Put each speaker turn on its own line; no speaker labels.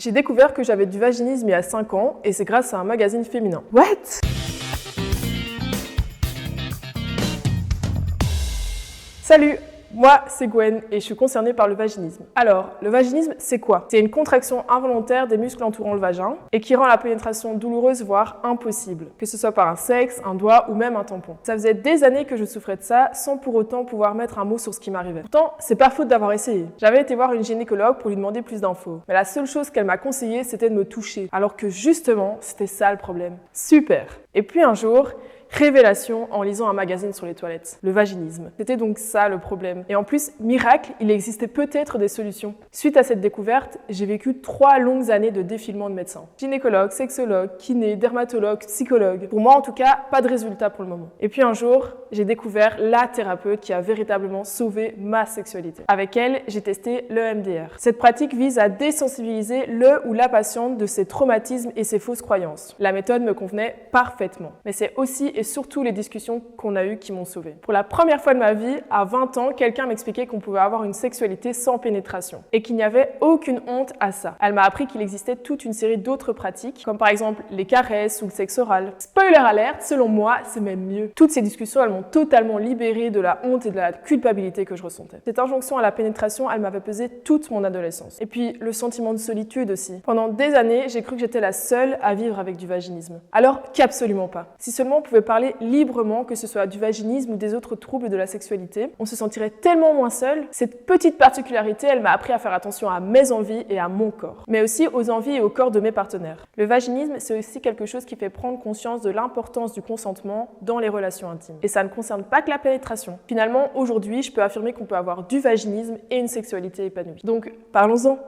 J'ai découvert que j'avais du vaginisme il y a 5 ans et c'est grâce à un magazine féminin.
What?
Salut! Moi, c'est Gwen et je suis concernée par le vaginisme. Alors, le vaginisme, c'est quoi? C'est une contraction involontaire des muscles entourant le vagin et qui rend la pénétration douloureuse, voire impossible, que ce soit par un sexe, un doigt ou même un tampon. Ça faisait des années que je souffrais de ça sans pour autant pouvoir mettre un mot sur ce qui m'arrivait. Pourtant, c'est pas faute d'avoir essayé. J'avais été voir une gynécologue pour lui demander plus d'infos, mais la seule chose qu'elle m'a conseillé, c'était de me toucher, alors que justement, c'était ça le problème. Super! Et puis un jour, révélation en lisant un magazine sur les toilettes, le vaginisme. C'était donc ça le problème. Et en plus, miracle, il existait peut-être des solutions. Suite à cette découverte, j'ai vécu 3 longues années de défilement de médecins. Gynécologue, sexologue, kiné, dermatologue, psychologue. Pour moi en tout cas, pas de résultat pour le moment. Et puis un jour, j'ai découvert la thérapeute qui a véritablement sauvé ma sexualité. Avec elle, j'ai testé le MDR. Cette pratique vise à désensibiliser le ou la patiente de ses traumatismes et ses fausses croyances. La méthode me convenait parfaitement. Mais c'est aussi et surtout les discussions qu'on a eues qui m'ont sauvée. Pour la première fois de ma vie, à 20 ans, quelqu'un m'expliquait qu'on pouvait avoir une sexualité sans pénétration et qu'il n'y avait aucune honte à ça. Elle m'a appris qu'il existait toute une série d'autres pratiques, comme par exemple les caresses ou le sexe oral. Spoiler alert, selon moi, c'est même mieux. Toutes ces discussions, elles m'ont totalement libérée de la honte et de la culpabilité que je ressentais. Cette injonction à la pénétration, elle m'avait pesé toute mon adolescence. Et puis, le sentiment de solitude aussi. Pendant des années, j'ai cru que j'étais la seule à vivre avec du vaginisme. Alors qu'absolument pas. Si seulement on pouvait parler librement, que ce soit du vaginisme ou des autres troubles de la sexualité, on se sentirait tellement moins seul. Cette petite particularité, elle m'a appris à faire attention à mes envies et à mon corps, mais aussi aux envies et au corps de mes partenaires. Le vaginisme, c'est aussi quelque chose qui fait prendre conscience de l'importance du consentement dans les relations intimes. Et ça ne concerne pas que la pénétration. Finalement, aujourd'hui, je peux affirmer qu'on peut avoir du vaginisme et une sexualité épanouie. Donc, parlons-en.